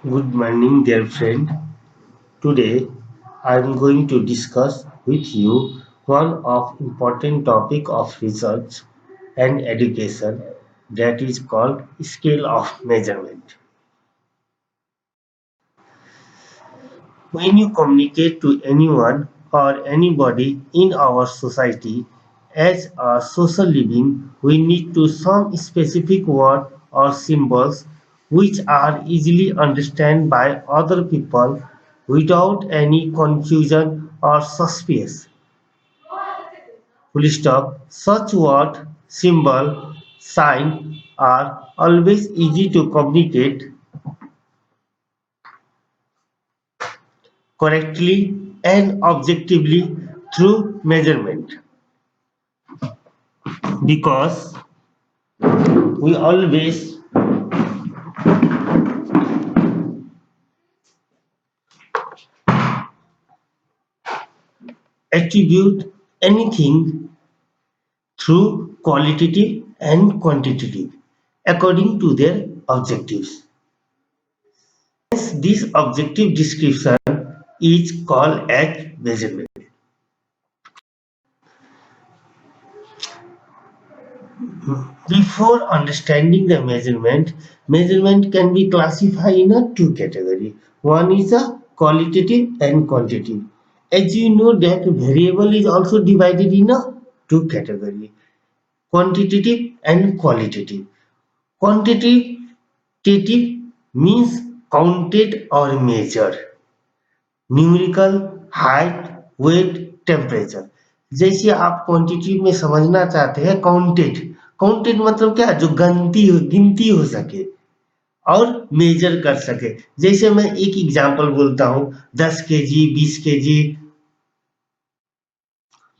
Good morning, dear friend. Today, I am going to discuss with you one of important topic of research and education that is called scale of measurement. When you communicate to anyone or anybody in our society as a social living, we need to some specific word or symbols which are easily understood by other people without any confusion or suspicion. Full stop. Such word, symbol, sign are always easy to communicate correctly and objectively through measurement because we always attribute anything through qualitative and quantitative according to their objectives. Hence, this objective description is called as measurement. Before understanding the measurement, measurement can be classified in a two category. One is a qualitative and quantitative. As you know that variable is also divided in a two category, quantitative and qualitative. Quantitative means counted or measured, numerical, height, weight, temperature. जैसे आप quantity में समझना चाहते हैं counted, counted मतलब क्या, जो गिनती हो सके और मेजर कर सके। जैसे मैं एक एग्जांपल बोलता हूँ, 10 kg, 20 kg,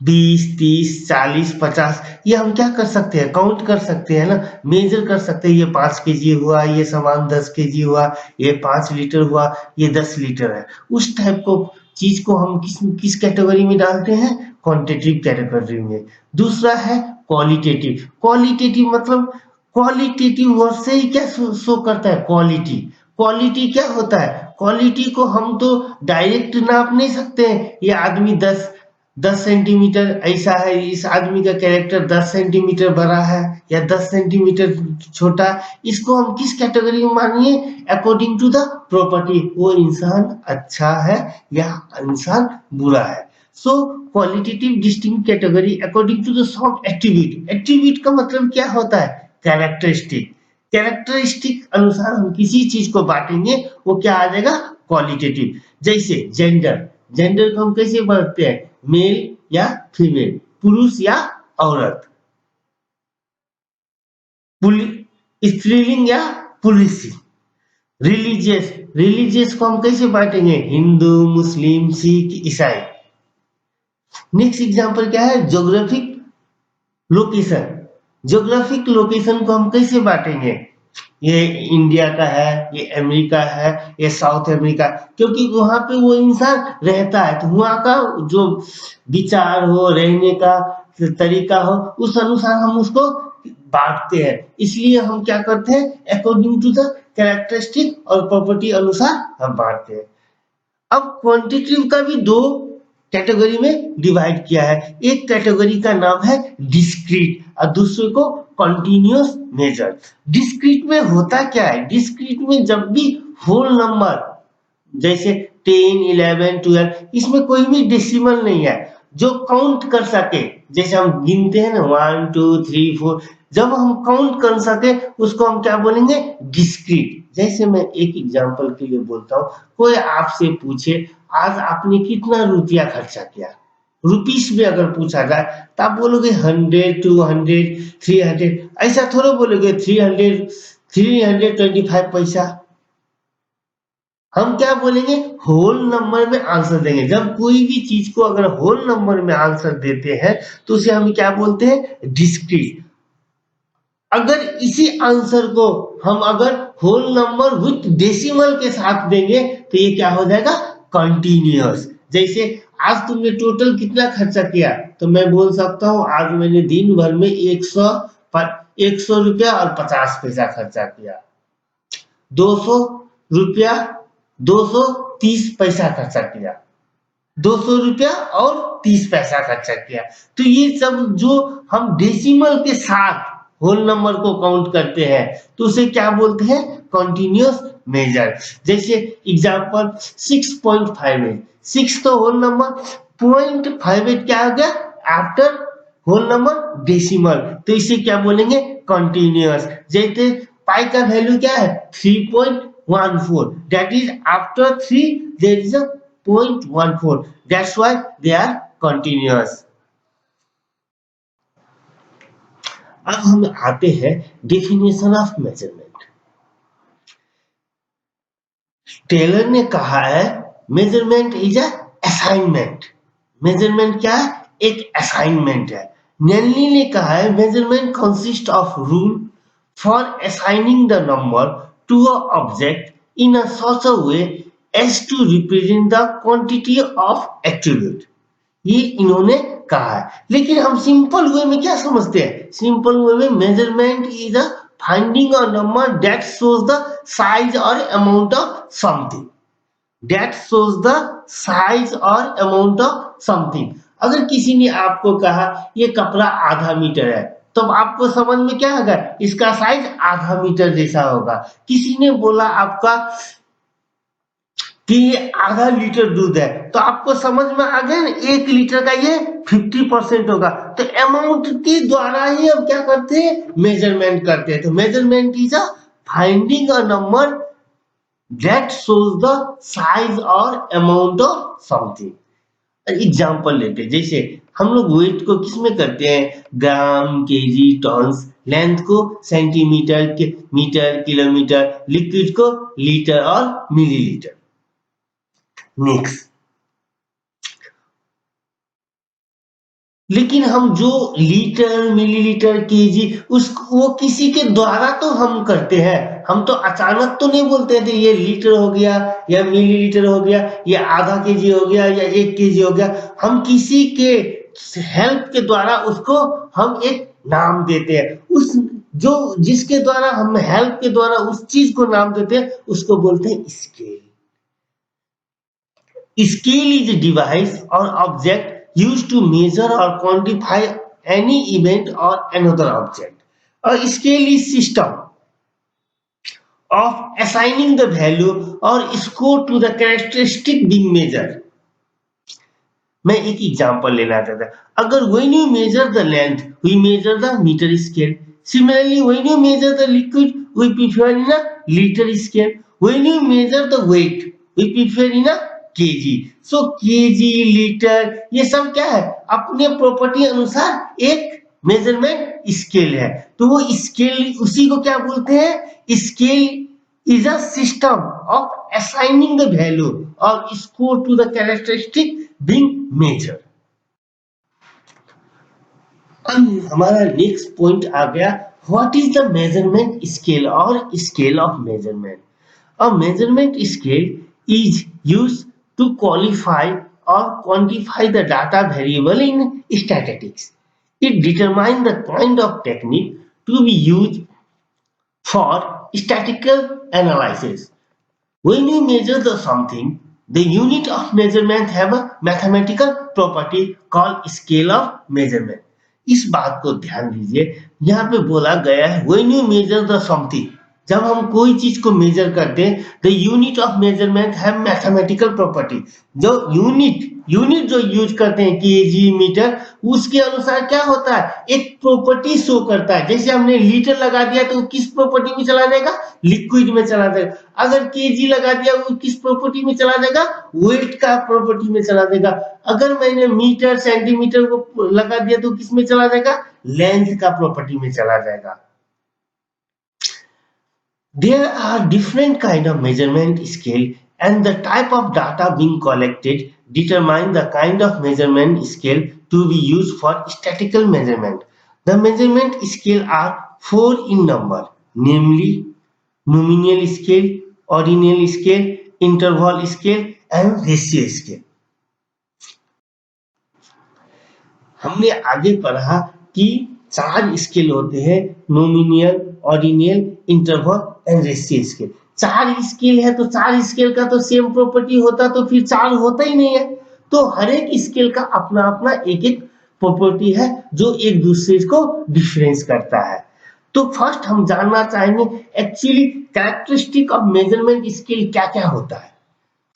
20, 30, 40, 50, ये हम क्या कर सकते हैं, काउंट कर सकते हैं ना, मेजर कर सकते हैं। ये 5 kg हुआ, ये सामान 10 kg हुआ, ये 5 लीटर हुआ, ये 10 लीटर है। उस टाइप को चीज को हम किस कैटेगरी में डालते हैं, क्वांटिटेटिव कैटेगरी में। दूसरा है क्वालिटेटिव। क्वालिटेटिव मतलब क्वालिटेटिव वर्ड से ही क्या शो करता है, क्वालिटी। क्वालिटी क्या होता है, क्वालिटी को हम तो डायरेक्ट नाप नहीं सकते हैं। ये आदमी 10 सेंटीमीटर ऐसा है, इस आदमी का कैरेक्टर 10 सेंटीमीटर बड़ा है या 10 सेंटीमीटर छोटा, इसको हम किस कैटेगरी में मानिए, अकॉर्डिंग टू द प्रॉपर्टी, वो इंसान अच्छा है या इंसान बुरा है। So qualitative distinct category according to the some attribute. Attribute का मतलब क्या होता है, कैरेक्टरिस्टिक। कैरेक्टरिस्टिक अनुसार हम किसी चीज को बांटेंगे, वो क्या आ जाएगा, क्वालिटेटिव। जैसे जेंडर, जेंडर को हम कैसे बांटते हैं, मेल या फीमेल, पुरुष या औरत, स्त्रीलिंग या पुल्लिंग। रिलीजियस, रिलीजियस को हम कैसे बांटेंगे, हिंदू, मुस्लिम, सिख, ईसाई। नेक्स्ट एग्जांपल क्या है, ज्योग्राफिक लोकेशन। ज्योग्राफिक लोकेशन को हम कैसे बांटेंगे, ये इंडिया का है, ये अमेरिका है, ये साउथ अमेरिका, क्योंकि वहां पे वो इंसान रहता है, तो वहां का जो विचार हो, रहने का तरीका हो, उस अनुसार हम उसको बांटते हैं। इसलिए हम क्या करते हैं, अकॉर्डिंग टू द कैरेक्टरिस्टिक और प्रॉपर्टी अनुसार हम बांटते हैं। अब क्वांटिटेटिव का भी दो कैटेगरी में डिवाइड किया है। एक कैटेगरी का नाम है डिस्क्रीट और दूसरे को कंटीन्यूअस मेजर। डिस्क्रीट में होता क्या है, डिस्क्रीट में जब भी होल नंबर जैसे 10, 11, 12, इसमें कोई भी डेसिमल नहीं है, जो काउंट कर सके। जैसे हम गिनते हैं ना 1, 2, 3, 4, जब हम काउंट कर सके उसको हम क्या बोलेंगे, डिस्क्रीट। जैसे मैं एक एग्जांपल के लिए बोलता हूँ, कोई आपसे पूछे आज आपने कितना रुपया खर्चा किया, रुपीस में अगर पूछा जाए तो आप बोलोगे 100, 200, 300, ऐसा थोड़ा बोलोगे 325 पैसा। हम क्या बोलेंगे, होल नंबर में आंसर देंगे। जब कोई भी चीज को अगर होल नंबर में आंसर देते हैं तो उसे हम क्या बोलते हैं, डिस्क्रीट। अगर इसी आंसर को हम अगर होल नंबर विथ डेसिमल के साथ देंगे तो ये क्या हो जाएगा, कंटीन्यूअस। जैसे आज तुमने टोटल कितना खर्चा किया, तो मैं बोल सकता हूँ आज मैंने दिन भर में 100 रुपया और 50 पैसा खर्चा किया। 200 रुपया 230 पैसा खर्चा किया, 200 रुपया और 30 पैसा खर्चा किया। तो ये सब जो हम डेसिमल के साथ होल नंबर को काउंट करते हैं तो उसे क्या बोलते हैं, कॉन्टिन्यूअस मेजर। जैसे एग्जांपल 6.58, 6 तो होल नंबर, 0.58 क्या हो गया, आफ्टर होल नंबर डेसिमल, तो इसे क्या बोलेंगे, कॉन्टिन्यूअस। जैसे पाई का वैल्यू क्या है, 3.14, that is after 3 there is a 0.14, that's why they are continuous। अब हम आते हैं डेफिनेशन ऑफ मेजरमेंट। टेलर ने कहा है measurement is a assignment. Measurement क्या है, एक असाइनमेंट है। नेल्ली ने कहा है measurement consist of rule for assigning the number to a object in a such a way as to represent the quantity of attribute. ये इन्होंने कहा है, लेकिन हम सिंपल वे में क्या समझते हैं, सिंपल वे में measurement is a finding a number that shows the size और amount of something, that shows the size और अमाउंट ऑफ समथिंग। अगर किसी ने आपको कहा ये कपड़ा आधा मीटर है, तो आपको समझ में क्या होगा, इसका साइज आधा मीटर जैसा होगा। किसी ने बोला आपका कि ये आधा लीटर दूध है, तो आपको समझ में आ गया ना, 1 लीटर का ये 50% होगा। तो अमाउंट के द्वारा ही हम क्या करते हैं, मेजरमेंट करते हैं। तो measurement is a finding a number that shows the size और अमाउंट ऑफ समथिंग। एग्जांपल लेते हैं, जैसे हम लोग वेट को किस में करते हैं, ग्राम, केजी, टन्स, लेंथ को सेंटीमीटर के मीटर, किलोमीटर, लिक्विड को लीटर और मिलीलीटर। नेक्स्ट, लेकिन हम जो लीटर, मिलीलीटर, केजी वो किसी के द्वारा तो हम करते हैं। हम तो अचानक तो नहीं बोलते थे ये लीटर हो गया या मिलीलीटर हो गया, ये आधा केजी हो गया या 1 केजी हो गया। हम किसी के हेल्प के द्वारा उसको हम एक नाम देते हैं। उस जो जिसके द्वारा हम हेल्प के द्वारा उस चीज को नाम देते हैं उसको बोलते हैं scale. Scale is a device or object used to measure or quantify any event or another object. A scale is system of assigning the value or score to the characteristic being measured. मैं एक example लेना चाहता हूं, अगर when you measure the length we measure the meter scale, similarly when you measure the liquid we prefer in a liter scale, when you measure the weight we prefer in a KG. So KG, litre, ये सब क्या है, अपने property अनुसार एक measurement scale है। तो वो स्केल उसी को क्या बोलते हैं, scale is a system of assigning the value और score to the characteristic being measured. अब हमारा नेक्स्ट पॉइंट आ गया, what is the measurement scale और scale of measurement. A measurement scale is used to qualify or quantify the data variable in statistics. It determines the kind of technique to be used for statistical analysis. When you measure the something, the unit of measurement have a mathematical property called scale of measurement. इस बात को ध्यान दीजिए, यहाँ पे बोला गया है when you measure the something, जब हम कोई चीज को मेजर करते हैं, द यूनिट ऑफ मेजरमेंट है मैथमेटिकल प्रॉपर्टी। जो यूनिट जो यूज करते हैं केजी, मीटर, उसके अनुसार क्या होता है, एक प्रॉपर्टी शो करता है। जैसे हमने लीटर लगा दिया तो किस प्रॉपर्टी में चला जाएगा, लिक्विड में चला जाएगा। अगर केजी लगा दिया वो किस प्रॉपर्टी में चला जाएगा, वेट का प्रॉपर्टी में चला जाएगा। अगर मैंने मीटर, सेंटीमीटर को लगा दिया तो किस में चला जाएगा, लेंथ का प्रॉपर्टी में चला जाएगा। There are different kind of measurement scale and the type of data being collected determine the kind of measurement scale to be used for statistical measurement. The measurement scale are 4 in number, namely nominal scale, ordinal scale, interval scale and ratio scale. हमने आगे पढ़ा कि 4 scale होते हैं, nominal, ordinal, interval and ratio scale. 4 scale है तो 4 scale का तो सेम प्रॉपर्टी होता तो फिर 4 होता ही नहीं है। तो हर एक स्केल का अपना अपना एक एक प्रॉपर्टी है जो एक दूसरे को डिफरेंस करता है। तो फर्स्ट हम जानना चाहेंगे actually characteristic of measurement scale क्या क्या होता है।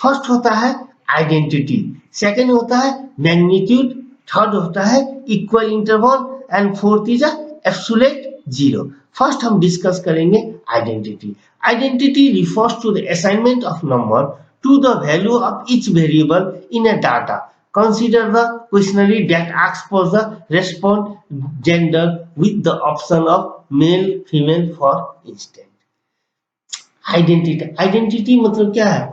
फर्स्ट होता है आइडेंटिटी, सेकंड होता है मैग्नीट्यूड, थर्ड होता है equal interval and fourth is absolute zero. First हम डिस्कस करेंगे identity. Identity refers to the assignment of number to the value of each variable in a data. Consider the questionnaire that asks for the response gender with the option of male, female for instance. Identity मतलब क्या है?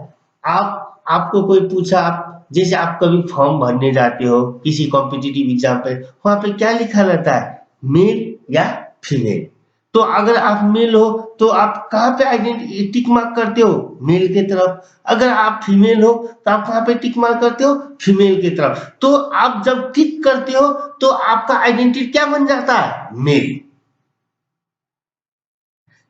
आपको कोई पूछा, आप जैसे आप कभी फॉर्म भरने जाते हो किसी कॉम्पिटिटिव एग्जाम पे, वहां पे क्या लिखा रहता है, मेल या फीमेल। तो अगर आप मेल हो तो आप कहाँ पे आइडेंटिटी टिक मार्क करते हो, मेल के तरफ। अगर आप फीमेल हो तो आप कहाँ पे टिक मार्क करते हो, फीमेल की तरफ। तो आप जब टिक करते हो तो आपका आइडेंटिटी क्या बन जाता है, मेल।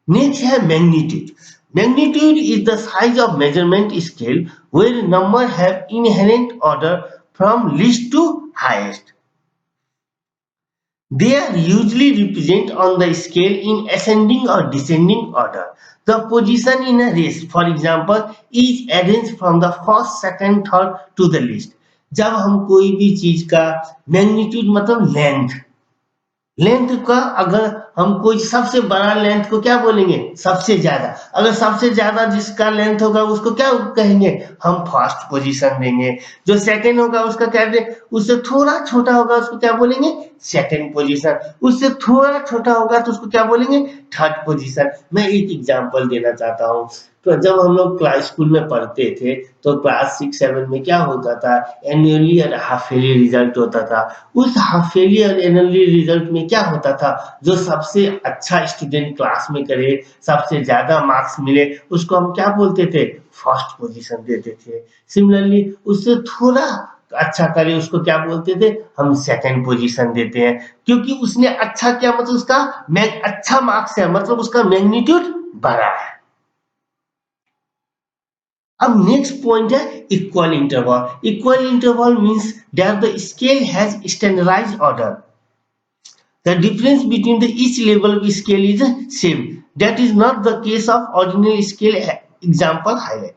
नेक्स्ट है magnitude. Magnitude is the size of measurement scale where number have inherent order from least to highest. They are usually represented on the scale in ascending or descending order. The position in a race, for example, is arranged from the first, second, third to the least. जब हम कोई भी चीज का magnitude मतलब length का, अगर हम कोई सबसे बड़ा लेंथ को क्या बोलेंगे, सबसे ज्यादा। अगर सबसे ज्यादा जिसका लेंथ होगा उसको क्या कहेंगे, हम फर्स्ट पोजीशन देंगे। जो सेकंड होगा उसका क्या देंगे, उससे थोड़ा छोटा होगा उसको क्या बोलेंगे, सेकंड पोजीशन। उससे थोड़ा छोटा होगा तो उसको क्या बोलेंगे, थर्ड पोजीशन। मैं एक एग्जांपल देना चाहता हूँ। तो जब हम लोग क्लास स्कूल में पढ़ते थे तो क्लास 6-7 में क्या होता था, एनुअली और हाफ ईयरली रिजल्ट होता था। उस हाफ ईयरली और एनुअली रिजल्ट में क्या होता था, जो सबसे अच्छा स्टूडेंट क्लास में करे, सबसे ज्यादा मार्क्स मिले, उसको हम क्या बोलते थे, फर्स्ट पोजीशन देते थे। सिमिलरली उससे थोड़ा अच्छा करे उसको क्या बोलते थे, हम सेकंड पोजीशन देते हैं, क्योंकि उसने अच्छा किया मतलब उसका अच्छा मार्क्स है, मतलब उसका मैग्नीट्यूड बड़ा है। अब नेक्स्ट पॉइंट है equal interval. Equal interval means that the scale has standardised order. The difference between the each level of scale is same. That is not the case of ordinary scale. Example highlight.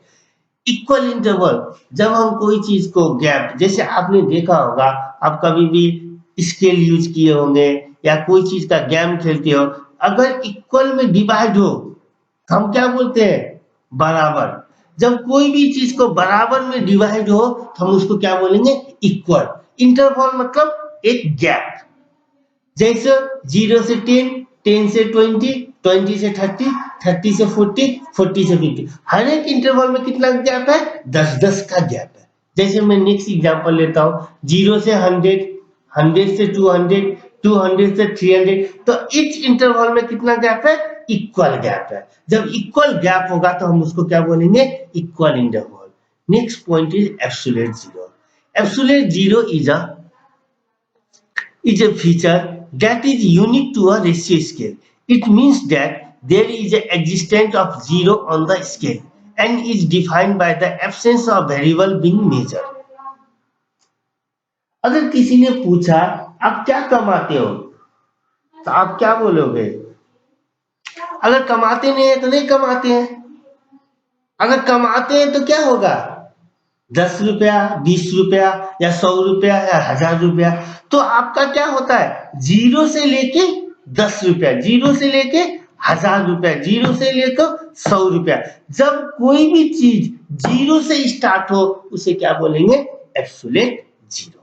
Equal interval, जब हम कोई चीज को gap, जैसे आपने देखा होगा, आप कभी भी स्केल यूज किए होंगे या कोई चीज का गेम खेलते हो, अगर इक्वल में डिवाइड हो हम क्या बोलते हैं, बराबर। जब कोई भी चीज को बराबर में डिवाइड हो तो हम उसको क्या बोलेंगे, इक्वल। इंटरवल मतलब एक गैप, जैसे 0 से 10, 10 से 20, 20 से 30, 30 से 40, 40 से 50। हर एक इंटरवल में कितना गैप है, 10-10 का गैप है। जैसे मैं नेक्स्ट एग्जांपल लेता हूँ, 0 से 100, 100 से 200, 200 से 300। तो इच इंटरवल में कितना गैप है, इक्वल गैप है। जब इक्वल गैप होगा तो हम उसको क्या बोलेंगे, equal interval. Next point is absolute zero. Absolute zero is a feature that is unique to a ratio scale. It means that there is an existence of zero on the scale and is defined by the absence of variable being measured. अगर किसी ने पूछा आप क्या कमाते हो तो आप क्या बोलोगे, अगर कमाते नहीं है तो नहीं कमाते हैं, अगर कमाते हैं तो क्या होगा, 10 रुपया, 20 रुपया या 100 रुपया या 1000 रुपया। तो आपका क्या होता है, 0 से लेके 10 रुपया, 0 से लेके 1000 रुपया, 0 से लेकर 100 रुपया। जब कोई भी चीज 0 से स्टार्ट हो उसे क्या बोलेंगे, एब्सोल्यूट जीरो।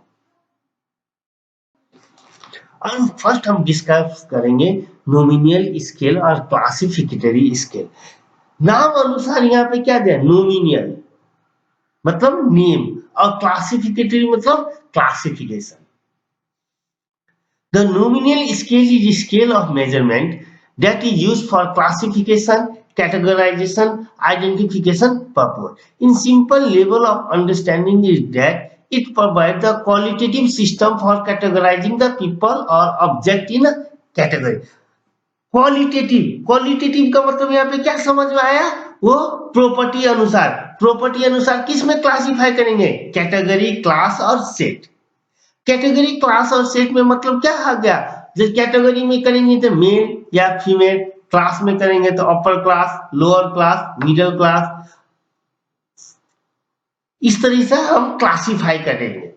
और फर्स्ट हम डिस्कस करेंगे नोमिनियल स्केल और क्लासिफिकेटरी स्केल। नाम अनुसार यहाँ पे क्या दिया, नोमिनियल मतलब नेम और क्लासिफिकेटरी मतलब classification. The nominal scale is a scale of measurement that is used for classification, categorization, identification purpose. In simple level of understanding is that it provides the qualitative system for categorizing the people or object in a category. Qualitative का मतलब यहाँ पे क्या समझ में आया, वो property अनुसार, प्रॉपर्टी अनुसार किस में क्लासिफाई करेंगे, कैटेगरी, क्लास और सेट। कैटेगरी, क्लास और सेट में मतलब क्या आ गया, जब कैटेगरी में करेंगे तो मेल या फीमेल, क्लास में करेंगे तो upper class, lower class, middle class, इस तरह से हम क्लासिफाई करेंगे।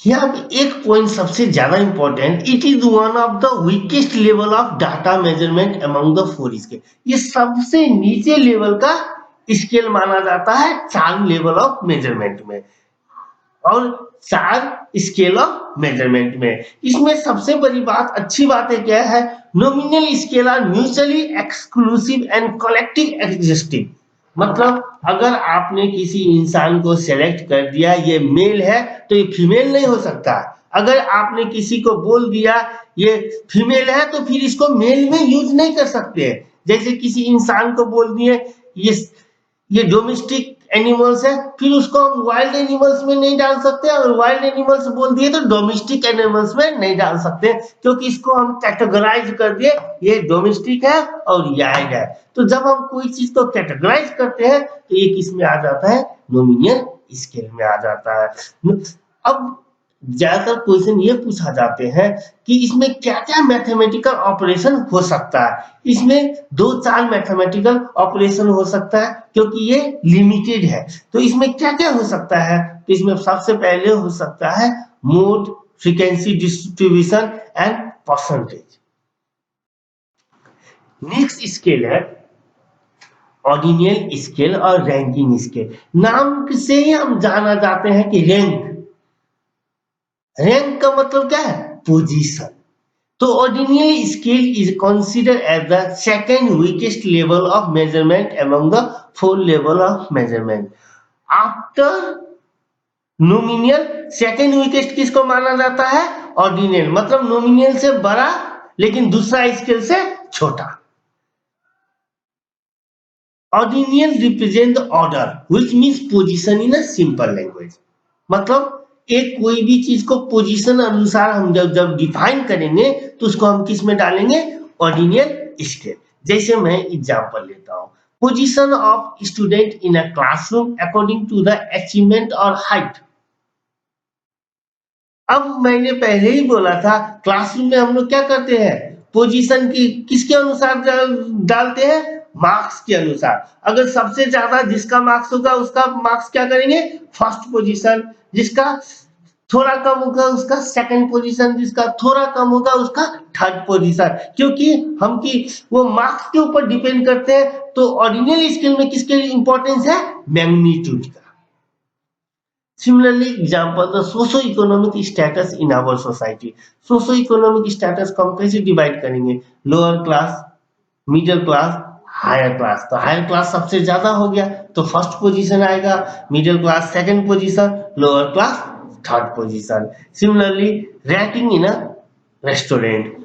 यहाँ पे एक पॉइंट सबसे ज्यादा important, it is one of the weakest level of data measurement among the 4 scale. ये सबसे नीचे लेवल का स्केल माना जाता है 4 लेवल ऑफ मेजरमेंट में और 4 स्केल ऑफ मेजरमेंट में। इसमें सबसे बड़ी बात, अच्छी बात है क्या है, nominal scale are mutually exclusive and collective existing. मतलब अगर आपने किसी इंसान को सेलेक्ट कर दिया ये मेल है तो ये फीमेल नहीं हो सकता, अगर आपने किसी को बोल दिया ये फीमेल है तो फिर इसको मेल में यूज नहीं कर सकते। जैसे किसी इंसान को बोल दिए ये डोमेस्टिक एनिमल्स है, फिर उसको हम वाइल्ड एनिमल्स में नहीं डाल सकते, और वाइल्ड एनिमल्स बोल दिए तो डोमेस्टिक एनिमल्स में नहीं डाल सकते, क्योंकि इसको हम कैटेगराइज कर दिए ये डोमेस्टिक है और वाइल्ड है। तो जब हम कोई चीज को कैटेगराइज करते हैं तो ये किस में आ जाता है, नॉमिनल स्केल में आ जाता है। अब ज्यादातर क्वेश्चन ये पूछा जाते हैं कि इसमें क्या क्या मैथमेटिकल ऑपरेशन हो सकता है। इसमें 2-4 मैथमेटिकल ऑपरेशन हो सकता है क्योंकि ये लिमिटेड है। तो इसमें क्या क्या हो सकता है, तो इसमें सबसे पहले हो सकता है mode, frequency distribution and percentage. Next scale है ऑर्डिनल स्केल और रैंकिंग स्केल। नाम से ही हम जाना जाते हैं कि रैंक, रैंक का मतलब क्या है, पोजीशन। तो ordinal scale is considered as the second weakest level of measurement among the 4 level of measurement. After nominal second weakest किसको माना जाता है, ऑर्डिनल, मतलब नॉमिनल से बड़ा लेकिन दूसरा स्केल से छोटा। Ordinal represent the order which means position in a simple language. मतलब एक कोई भी चीज को पोजीशन अनुसार हम जब डिफाइन करेंगे तो उसको हम किस में डालेंगे, ऑर्डिनल स्केल। जैसे मैं एग्जांपल लेता हूं, position of student in a classroom according to the achievement और हाइट। अब मैंने पहले ही बोला था क्लासरूम में हम लोग क्या करते हैं, पोजीशन की किसके अनुसार डालते हैं, मार्क्स के अनुसार। अगर सबसे ज्यादा जिसका मार्क्स होगा उसका मार्क्स क्या करेंगे, फर्स्ट पोजीशन, जिसका थोड़ा कम होगा उसका सेकंड पोजीशन, जिसका थोड़ा कम होगा उसका थर्ड पोजीशन, क्योंकि हम की वो मार्क्स के ऊपर डिपेंड करते हैं। तो ऑर्डिनल स्केल में किसके लिए इंपॉर्टेंस है, मैग्नीट्यूड का। Similarly, example the socio-economic status in our society. Socio-economic status को हम कैसे डिवाइड करेंगे, lower class, middle class, higher class. तो हायर क्लास सबसे ज्यादा हो गया तो फर्स्ट पोजीशन आएगा, middle class second position, lower class third position. Similarly ranking in a restaurant,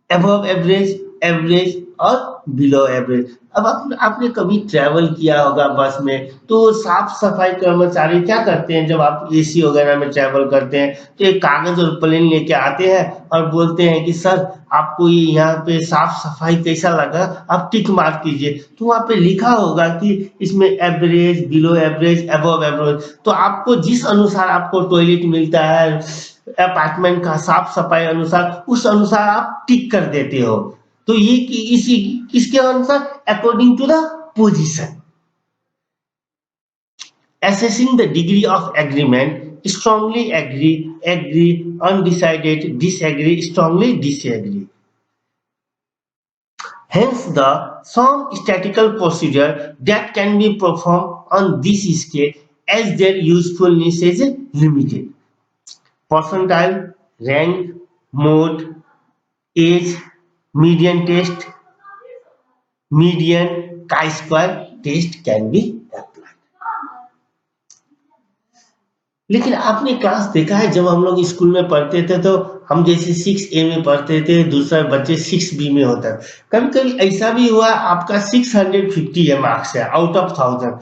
above average, average और बिलो एवरेज। अब आपने कभी ट्रैवल किया होगा बस में, तो साफ सफाई कर्मचारी क्या करते हैं, जब आप एसी वगैरह में ट्रैवल करते हैं तो एक कागज और प्लेन लेके आते हैं और बोलते हैं कि सर आपको ये यहाँ पे साफ सफाई कैसा लगा, आप टिक मार कीजिए। तो वहां पे लिखा होगा कि इसमें average, below average, above average. तो आपको जिस अनुसार आपको टॉयलेट मिलता है अपार्टमेंट का साफ सफाई अनुसार, उस अनुसार आप टिक कर देते हो। तो ये इसी किसके अनुसार, according to the position. Assessing the degree of agreement, strongly agree, agree, undecided, disagree, strongly disagree. Hence, some statistical procedure that can be performed on this scale as their usefulness is limited. Percentile, rank, mode, age, median test, median, chi-square test can be applied. लेकिन आपने class देखा है, जब हम लोग school में पढ़ते थे तो हम जैसे 6A में पढ़ते थे, दूसरा बच्चे 6B में होता है। कभी कभी ऐसा भी हुआ आपका 650 है मार्क्स है आउट ऑफ 1000,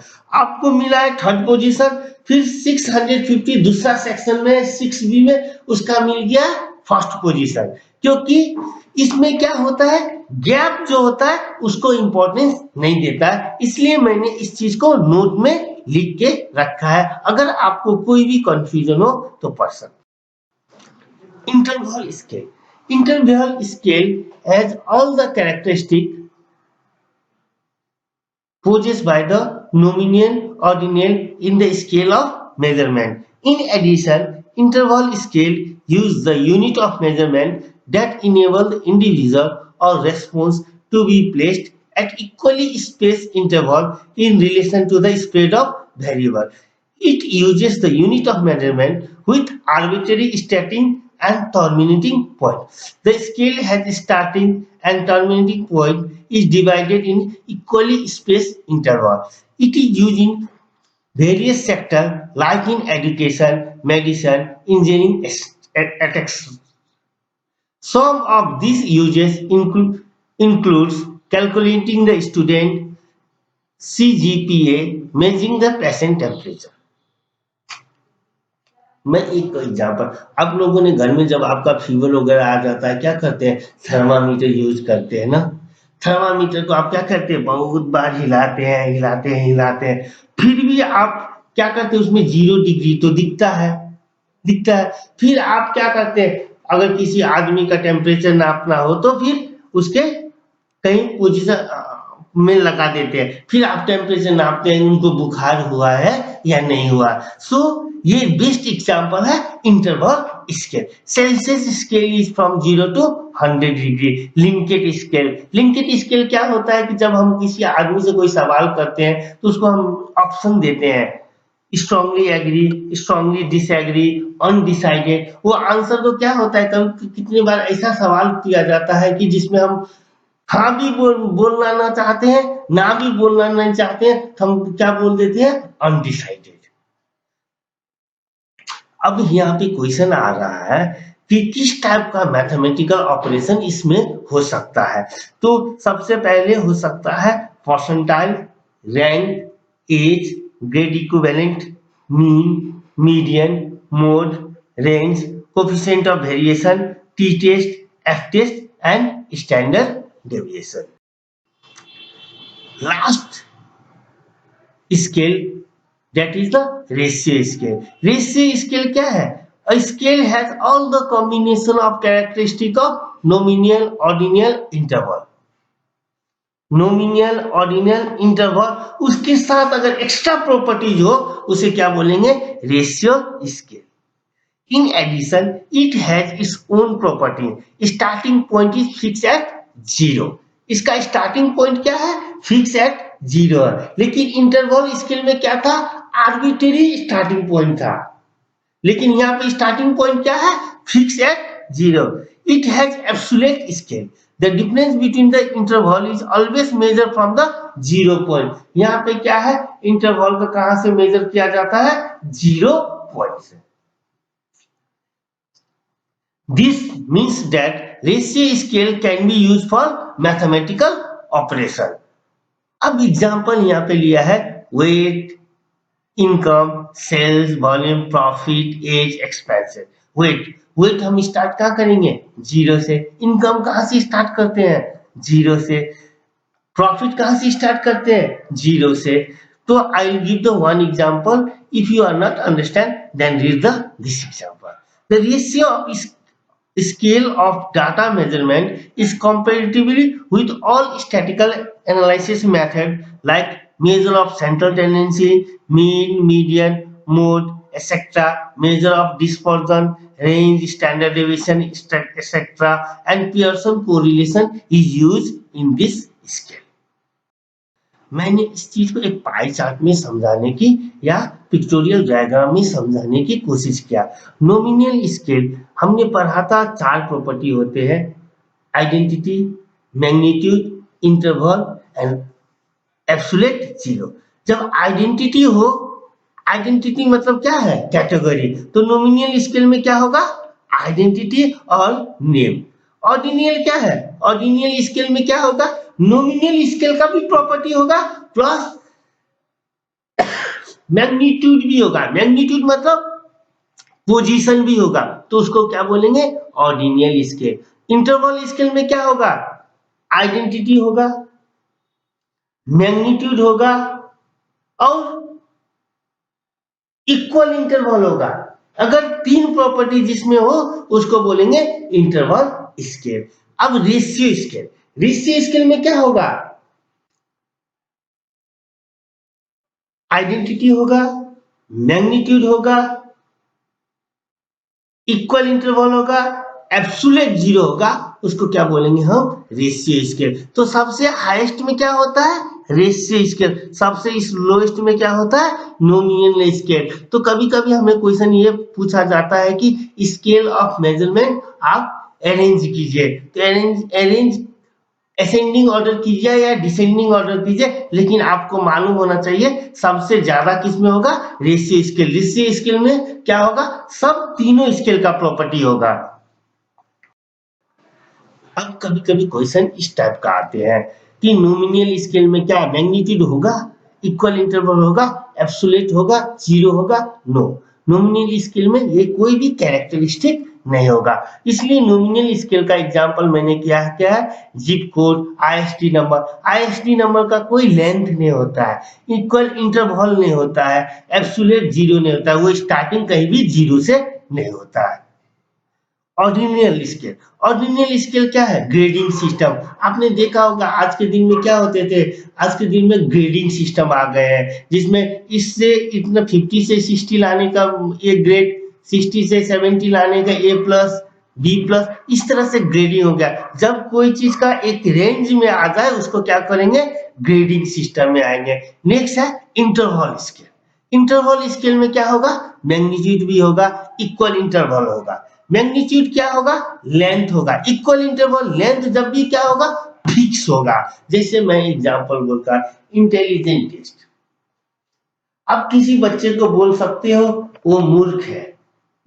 आपको मिला है थर्ड पोजीशन, फिर 650 दूसरा सेक्शन में 6B में उसका मिल गया फर्स्ट पोजीशन। क्योंकि इसमें क्या होता है, गैप जो होता है उसको इंपॉर्टेंस नहीं देता है, इसलिए मैंने इस चीज को नोट में लिख के रखा है। अगर आपको कोई भी कंफ्यूजन हो तो पढ़ सकते। Interval scale. Interval scale has all the characteristic possessed by the nominal ordinal in the scale of measurement. In addition, interval scale use the unit of measurement that enable the individual or response to be placed at equally spaced interval in relation to the spread of variable. It uses the unit of measurement with arbitrary starting and terminating point. The scale has starting and terminating point is divided in equally spaced interval. It is used in various sectors like in education, medicine, engineering, etc. Some of these uses includes calculating the student CGPA, measuring the patient temperature. मैं एक example, आप लोगों ने घर में जब आपका fever वगैरह आ जाता है क्या करते हैं, थर्मामीटर यूज करते हैं ना। थर्मामीटर को आप क्या करते हैं, बहुत बार हिलाते हैं, फिर भी आप क्या करते हैं, उसमें 0 डिग्री तो दिखता है। फिर आप क्या करते हैं, अगर किसी आदमी का टेम्परेचर नापना हो तो फिर उसके कहीं पोजीशन में लगा देते हैं, फिर आप टेम्परेचर नापते हैं उनको बुखार हुआ है या नहीं हुआ। सो ये बेस्ट एग्जांपल है interval scale. Celsius scale is from 0 to 100 degree. Likert scale क्या होता है कि जब हम किसी आदमी से कोई सवाल करते हैं तो उसको हम ऑप्शन देते हैं, strongly agree, strongly disagree, undecided. वो आंसर तो क्या होता है, कभी कितनी बार ऐसा सवाल किया जाता है कि जिसमें हम हाँ भी बोलना ना चाहते हैं, ना भी बोलना नहीं चाहते हैं, तो हम क्या बोल देते हैं, अनडिसाइडेड। अब यहाँ पे क्वेश्चन आ रहा है कि किस टाइप का मैथमेटिकल ऑपरेशन इसमें हो सकता है। तो सबसे पहले हो सकता है percentile, rank, age, grade equivalent, mean, median, mode, range, coefficient of variation, T test, F test and standard deviation. Last scale that is the ratio scale. Ratio scale क्या है? A scale has all the combination of characteristic of nominal, ordinal, interval. Nominal, ordinal, interval, उसके साथ अगर extra properties हो उसे क्या बोलेंगे, ratio scale. In addition, it has its own property. Starting point is fixed at 0. इसका starting point क्या है, फिक्स एट 0 है। लेकिन इंटरवल स्केल में क्या था, आर्बिट्रेरी स्टार्टिंग पॉइंट था, लेकिन यहाँ पे स्टार्टिंग पॉइंट क्या है, fix eight 0। It has absolute scale. The difference between the interval is always measure from the 0 point. यहाँ पे क्या है, इंटरवल को कहां से मेजर किया जाता है, 0 पॉइंट से। This means that ratio scale can be used for mathematical operation. अब एग्जांपल यहाँ पे लिया है weight, income, sales, volume, profit, age, expenses. Weight हम स्टार्ट कहाँ करेंगे, 0 से। इनकम कहाँ से स्टार्ट करते हैं, 0 से। प्रॉफिट कहाँ से स्टार्ट करते हैं, 0 से। तो I will give the one example, if you are not understand then read this example. The ratio of scale of data measurement is comparatively with all statistical analysis method like measure of central tendency, mean, median, mode, etc., measure of dispersion, range, standard deviation, etc., and Pearson correlation is used in this scale. मैंने इस चीज को एक pie chart में समझाने की या pictorial diagram में समझाने की कोशिश किया। नॉमिनल स्केल हमने पढ़ा था, 4 प्रॉपर्टी होते हैं, identity, magnitude, interval and absolute 0। जब आइडेंटिटी हो, आइडेंटिटी मतलब क्या है, कैटेगरी। तो नोमिनल स्केल में क्या होगा, आइडेंटिटी और नेम। ऑर्डिनल क्या है, ऑर्डिनल स्केल में क्या होगा, नोमिनल स्केल का भी प्रॉपर्टी होगा प्लस मैग्नीट्यूड भी होगा। मैग्नीट्यूड मतलब पोजीशन भी होगा, तो उसको क्या बोलेंगे, ऑर्डिनल स्केल। इंटरवल स्केल में क्या होगा, आइडेंटिटी होगा, मैग्नीट्यूड होगा और इक्वल इंटरवल होगा। अगर तीन प्रॉपर्टी जिसमें हो उसको बोलेंगे इंटरवल स्केल। अब रेशियो स्केल, रेशियो स्केल में क्या होगा, आइडेंटिटी होगा, मैग्नीट्यूड होगा, इक्वल इंटरवल होगा, एब्सोल्यूट जीरो होगा, उसको क्या बोलेंगे हम, रेशियो स्केल। तो सबसे हाईएस्ट में क्या होता है, रेशियो स्केल, सबसे इस लोएस्ट में क्या होता है, नोमिनल स्केल। तो कभी कभी हमें क्वेश्चन ये पूछा जाता है कि स्केल ऑफ मेजरमेंट आप अरेंज कीजिए, तो अरेंज असेंडिंग ऑर्डर कीजिए या डिसेंडिंग ऑर्डर कीजिए, लेकिन आपको मालूम होना चाहिए सबसे ज्यादा किसमें होगा, रेशियो स्केल। रेशियो स्केल में क्या होगा, सब तीनों स्केल का प्रॉपर्टी होगा। अब कभी कभी क्वेश्चन इस टाइप का आते हैं कि नोमिनल स्केल में क्या मैग्नीट्यूड होगा, इक्वल इंटरवल होगा, एब्सोल्यूट होगा, जीरो होगा, नो। नोमिनल स्केल में ये कोई भी कैरेक्टरिस्टिक नहीं होगा, इसलिए नोमिनल स्केल का एग्जांपल मैंने क्या है, zip code, ISD number. ISD number का कोई लेंथ नहीं होता है, इक्वल इंटरवल नहीं होता है, एब्सोल्यूट जीरो नहीं होता है, वो स्टार्टिंग कहीं भी जीरो से नहीं होता है। ऑर्डिनल स्केल, ऑर्डिनल स्केल क्या है, ग्रेडिंग सिस्टम। आपने देखा होगा आज के दिन में क्या होते थे, आज के दिन में ग्रेडिंग सिस्टम आ गए हैं, जिसमें इससे इतना 50 से 60 लाने का ए ग्रेड, 60 से 70 लाने का ए प्लस, बी प्लस, इस तरह से ग्रेडिंग हो गया। जब कोई चीज का एक रेंज में आ जाए उसको क्या करेंगे, ग्रेडिंग सिस्टम में आएंगे। नेक्स्ट है इंटरवल स्केल। इंटरवल स्केल में क्या होगा, मैग्नीट्यूड भी होगा, इक्वल इंटरवल होगा। मैग्नीट्यूड क्या होगा, लेंथ होगा, इक्वल इंटरवल लेंथ जब भी क्या होगा, फिक्स होगा। जैसे मैं एग्जांपल बोलता, इंटेलिजेंट टेस्ट। अब किसी बच्चे को बोल सकते हो वो मूर्ख है,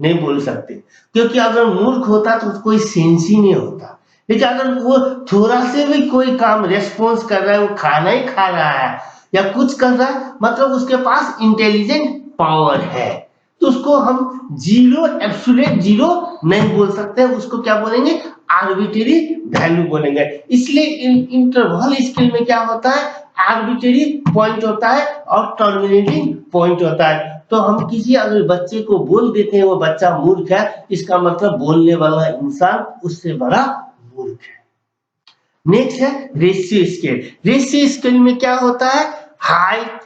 नहीं बोल सकते, क्योंकि अगर मूर्ख होता तो कोई सेंस ही नहीं होता। लेकिन अगर वो थोड़ा से भी कोई काम रेस्पॉन्स कर रहा है, वो खाना ही खा रहा है या कुछ कर रहा है, मतलब उसके पास इंटेलिजेंट पावर है, तो उसको हम जीरो, एब्सोल्यूट जीरो नहीं बोल सकते, उसको क्या बोलेंगे, आर्बिट्रेरी वैल्यू बोलेंगे। इसलिए इंटरवल स्केल में क्या होता है, आर्बिट्रेरी पॉइंट होता है और टर्मिनेटिंग पॉइंट होता है। तो हम किसी अगर बच्चे को बोल देते हैं वो बच्चा मूर्ख है, इसका मतलब बोलने वाला इंसान उससे बड़ा मूर्ख है। नेक्स्ट है रेशियो स्केल। रेशियो स्केल में क्या होता है, हाइट,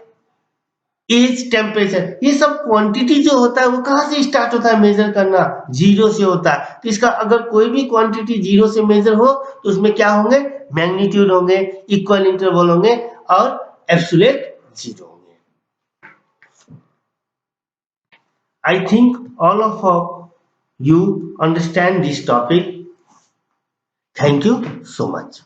एज, टेम्परेचर, ये सब क्वांटिटी जो होता है वो कहां से स्टार्ट होता है मेजर करना, जीरो से होता है। तो इसका अगर कोई भी क्वांटिटी जीरो से मेजर हो तो उसमें क्या होंगे, मैग्नीट्यूड होंगे, इक्वल इंटरवल होंगे और एब्सोल्यूट जीरो होंगे। I think all of you understand this topic. Thank you so much.